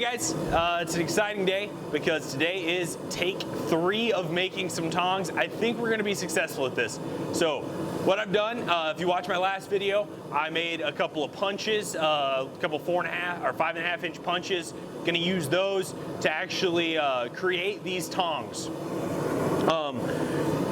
guys, it's an exciting day because today is take 3 of making some tongs. I think we're gonna be successful at this. So what I've done, if you watch my last video, I made a couple of punches, a couple 4.5 or 5.5 inch punches. Gonna use those to actually create these tongs.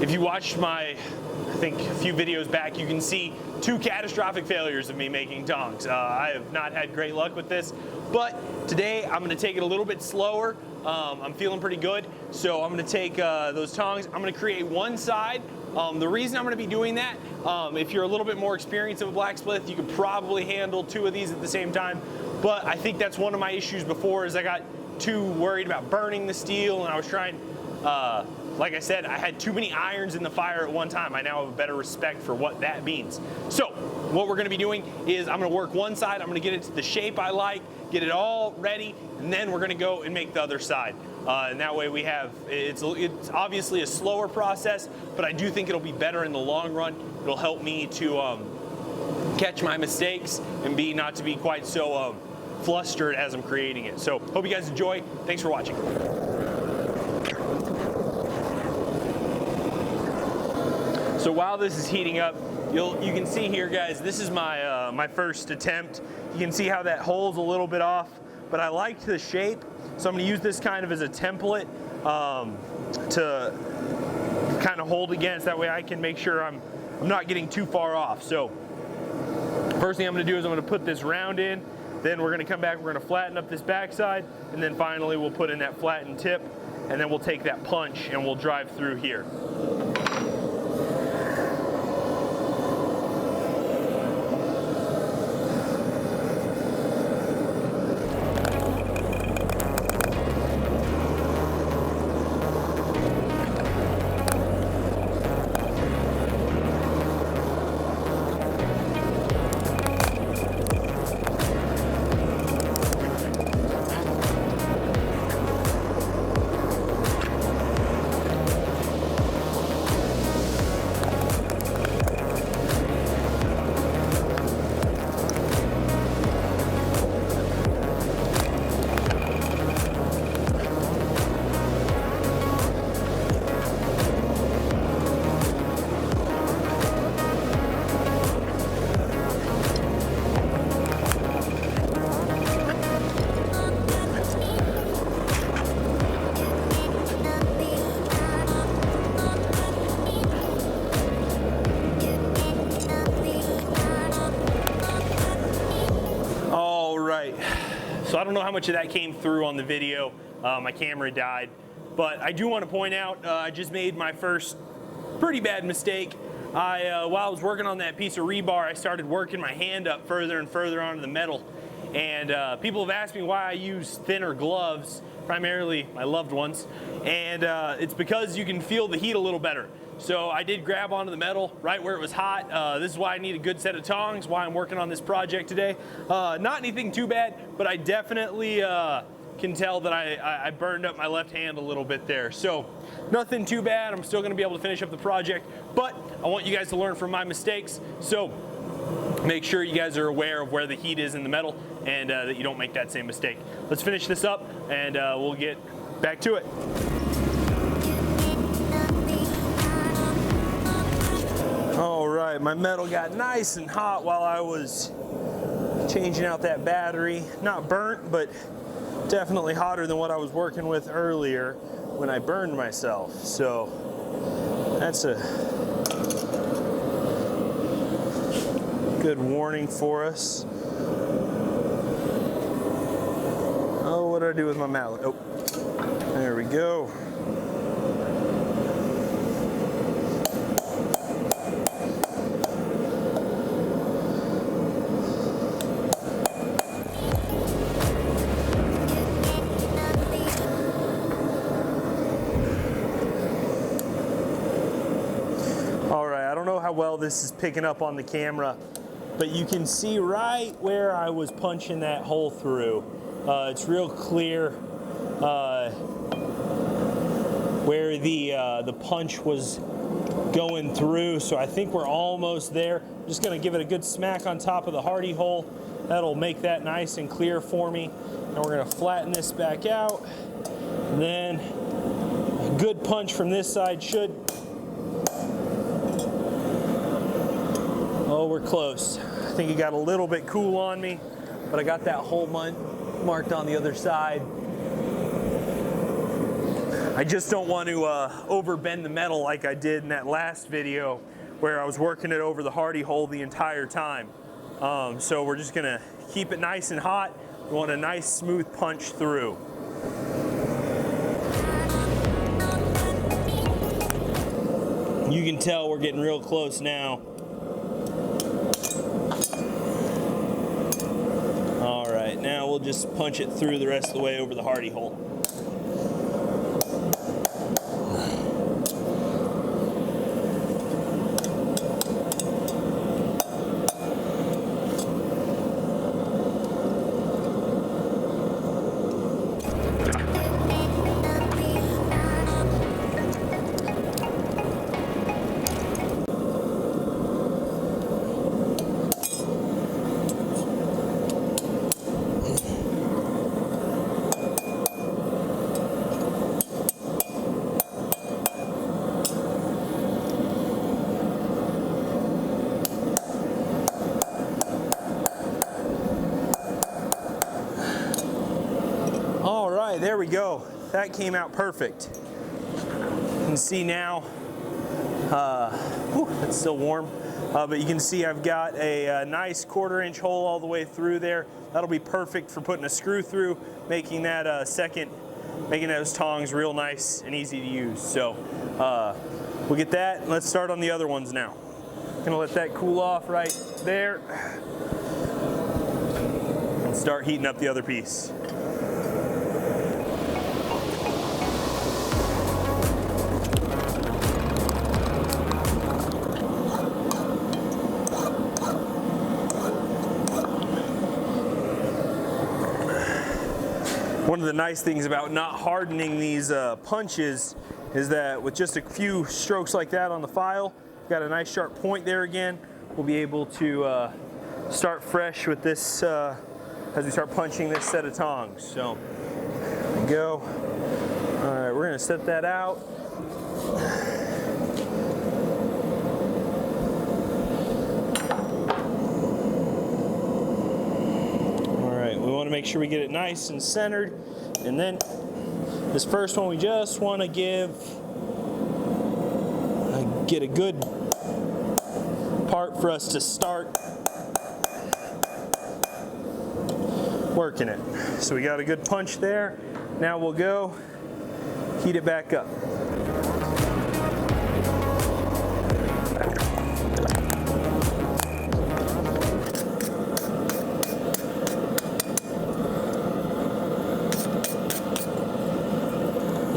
If you watched my, I think a few videos back, you can see 2 catastrophic failures of me making tongs. I have not had great luck with this, but today I'm gonna take it a little bit slower. I'm feeling pretty good, so I'm gonna take those tongs, I'm gonna create one side. The reason I'm gonna be doing that, if you're a little bit more experienced of a blacksmith, you could probably handle 2 of these at the same time, but I think that's one of my issues before is I got too worried about burning the steel, and I was trying, like I said, I had too many irons in the fire at one time. I now have a better respect for what that means. So what we're gonna be doing is I'm gonna work one side, I'm gonna get it to the shape I like, get it all ready, and then we're gonna go and make the other side. And that way we have, it's obviously a slower process, but I do think it'll be better in the long run. It'll help me to catch my mistakes and not to be quite so flustered as I'm creating it. So hope you guys enjoy. Thanks for watching. So while this is heating up, you can see here, guys, this is my my first attempt. You can see how that hole's a little bit off, but I liked the shape, so I'm gonna use this kind of as a template to kind of hold against. That way I can make sure I'm not getting too far off. So first thing I'm gonna do is I'm gonna put this round in, then we're gonna come back, we're gonna flatten up this backside, and then finally we'll put in that flattened tip, and then we'll take that punch and we'll drive through here. So I don't know how much of that came through on the video. My camera died. But I do want to point out, I just made my first pretty bad mistake. While I was working on that piece of rebar, I started working my hand up further and further onto the metal. And people have asked me why I use thinner gloves, primarily my loved ones. And it's because you can feel the heat a little better. So I did grab onto the metal right where it was hot. This is why I need a good set of tongs, why I'm working on this project today. Not anything too bad, but I definitely can tell that I burned up my left hand a little bit there. So nothing too bad. I'm still gonna be able to finish up the project, but I want you guys to learn from my mistakes. So make sure you guys are aware of where the heat is in the metal and that you don't make that same mistake. Let's finish this up and we'll get back to it. All right, my metal got nice and hot while I was changing out that battery. Not burnt, but definitely hotter than what I was working with earlier when I burned myself. So that's a good warning for us. Oh, what did I do with my mallet? Oh, there we go. How well this is picking up on the camera, but you can see right where I was punching that hole through. It's real clear where the punch was going through, so I think we're almost there. I'm just gonna give it a good smack on top of the hardy hole, That'll make that nice and clear for me. And we're gonna flatten this back out. And then a good punch from this side should, oh, we're close. I think it got a little bit cool on me, but I got that hole marked on the other side. I just don't want to overbend the metal like I did in that last video where I was working it over the hardy hole the entire time. So we're just gonna keep it nice and hot. We want a nice smooth punch through. You can tell we're getting real close now. All right, now we'll just punch it through the rest of the way over the hardy hole. There we go. That came out perfect. You can see now, it's still warm, but you can see I've got a nice 1/4-inch hole all the way through there. That'll be perfect for putting a screw through, making that making those tongs real nice and easy to use. So we'll get that. Let's start on the other ones now. Gonna let that cool off right there and start heating up the other piece. One of the nice things about not hardening these punches is that with just a few strokes like that on the file, got a nice sharp point there again. We'll be able to start fresh with this as we start punching this set of tongs. So, there we go. All right, we're gonna set that out. Make sure we get it nice and centered, and then this first one we just want to get a good part for us to start working it. So we got a good punch there. Now we'll go heat it back up.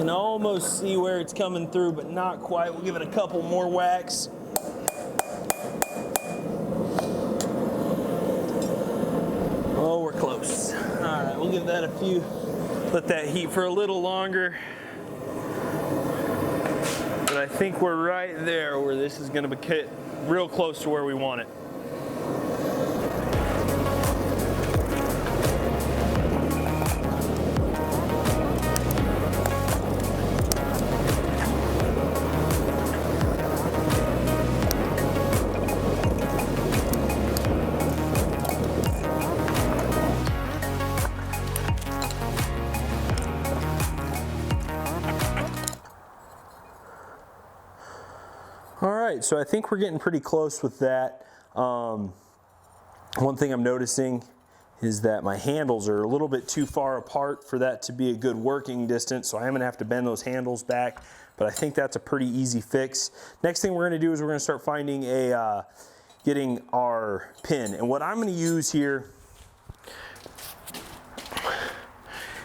Almost see where it's coming through, but not quite. We'll give it a couple more whacks. Oh, we're close. All right, we'll give that a few, let that heat for a little longer. But I think we're right there where this is gonna get real close to where we want it. So I think we're getting pretty close with that. One thing I'm noticing is that my handles are a little bit too far apart for that to be a good working distance, so I am gonna have to bend those handles back, but I think that's a pretty easy fix. Next thing we're gonna do is we're gonna start finding getting our pin. And what I'm gonna use here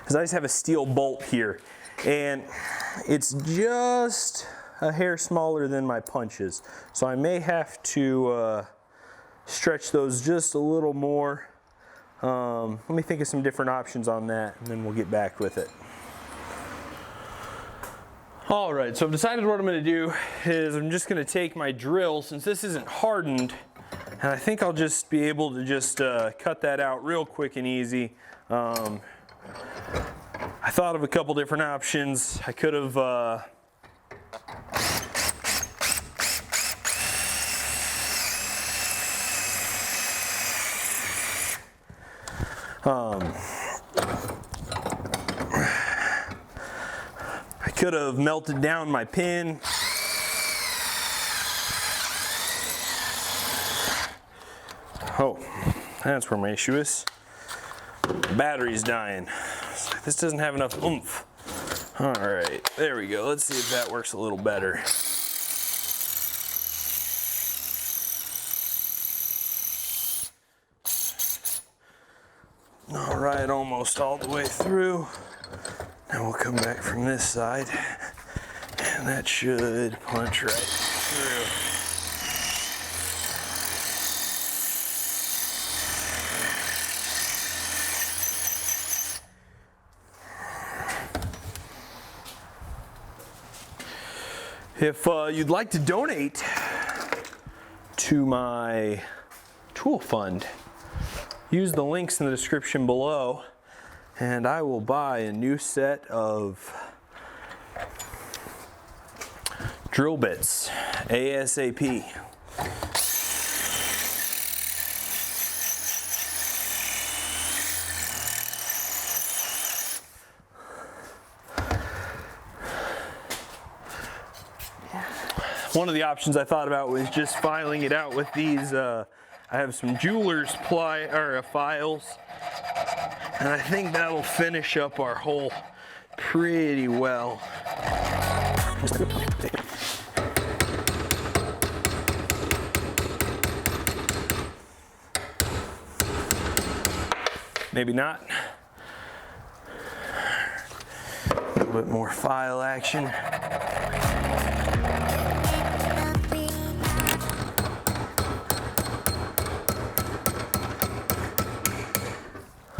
is I just have a steel bolt here, and it's just a hair smaller than my punches. So I may have to stretch those just a little more. Let me think of some different options on that, and then we'll get back with it. All right, so I've decided what I'm gonna do is I'm just gonna take my drill, since this isn't hardened, And I think I'll just be able to just cut that out real quick and easy. I thought of a couple different options. I could have melted down my pin. Oh, that's where my issue is. The battery's dying. This doesn't have enough oomph. All right, there we go. Let's see if that works a little better. All right, almost all the way through. Now we'll come back from this side, and that should punch right through. If you'd like to donate to my tool fund, use the links in the description below, and I will buy a new set of drill bits ASAP. One of the options I thought about was just filing it out with these. I have some jeweler's files, and I think that'll finish up our hole pretty well. Maybe not. A little bit more file action.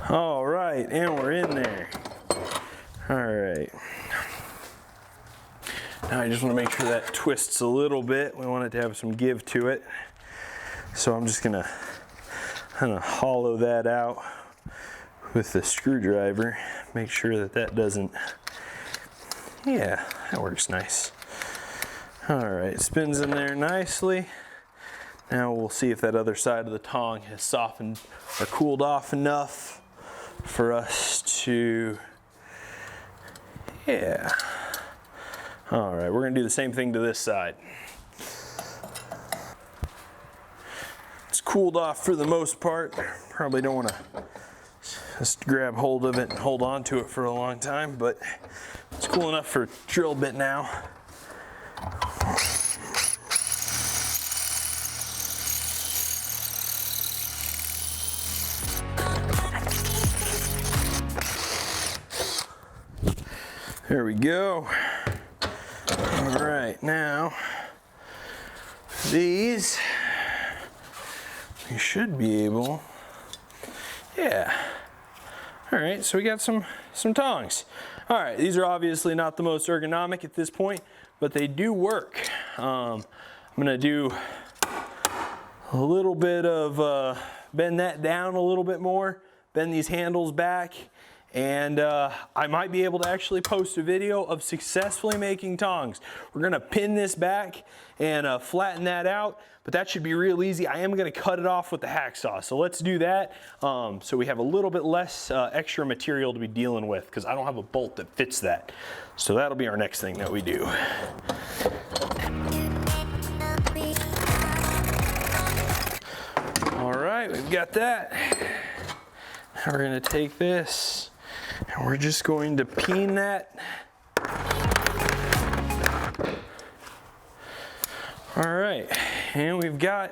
All right, and we're in there. All right. Now I just want to make sure that twists a little bit. We want it to have some give to it. So I'm just gonna kind of hollow that out with the screwdriver. Make sure that that doesn't, yeah, that works nice. All right, spins in there nicely. Now we'll see if that other side of the tong has softened or cooled off enough for us to, yeah. All right, we're gonna do the same thing to this side. It's cooled off for the most part. Probably don't wanna just grab hold of it and hold on to it for a long time, but it's cool enough for a drill bit now. There we go. All right, now these we should be able, yeah. All right, so we got some tongs. All right, these are obviously not the most ergonomic at this point, but they do work. I'm gonna do a little bit of bend that down a little bit more, bend these handles back, and I might be able to actually post a video of successfully making tongs. We're gonna pin this back and flatten that out, but that should be real easy. I am gonna cut it off with the hacksaw, so let's do that so we have a little bit less extra material to be dealing with, because I don't have a bolt that fits that. So that'll be our next thing that we do. All right, we've got that. Now we're gonna take this and we're just going to peen that. All right, and we've got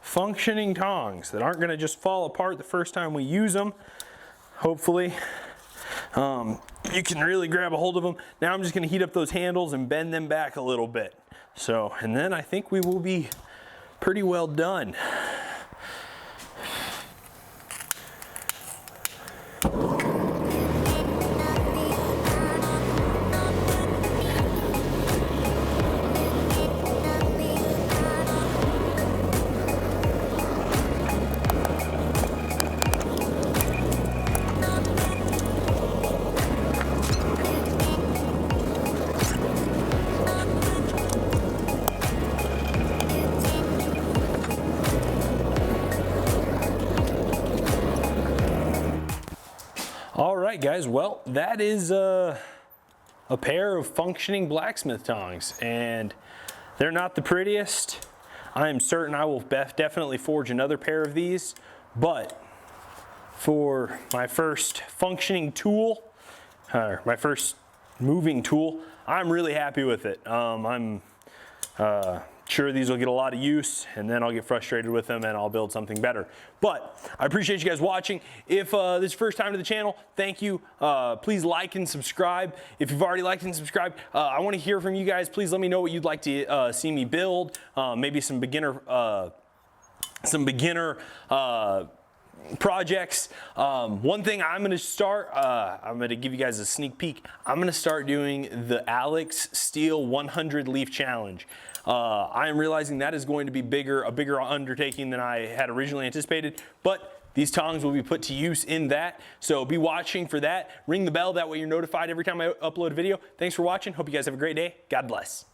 functioning tongs that aren't gonna just fall apart the first time we use them, hopefully. You can really grab a hold of them. Now I'm just gonna heat up those handles and bend them back a little bit. So, and then I think we will be pretty well done. right, guys, well, that is a pair of functioning blacksmith tongs, and they're not the prettiest. I am certain I will definitely forge another pair of these, but for my first functioning tool, my first moving tool, I'm really happy with it. I'm sure these will get a lot of use, and then I'll get frustrated with them and I'll build something better. But I appreciate you guys watching. If this is your first time to the channel, thank you. Please like and subscribe. If you've already liked and subscribed, I want to hear from you guys. Please let me know what you'd like to see me build. Maybe some beginner projects. One thing I'm going to start, I'm going to give you guys a sneak peek. I'm going to start doing the Alex Steel 100 Leaf Challenge. I am realizing that is going to be a bigger undertaking than I had originally anticipated, but these tongs will be put to use in that. So be watching for that. Ring the bell, that way you're notified every time I upload a video. Thanks for watching. Hope you guys have a great day. God bless.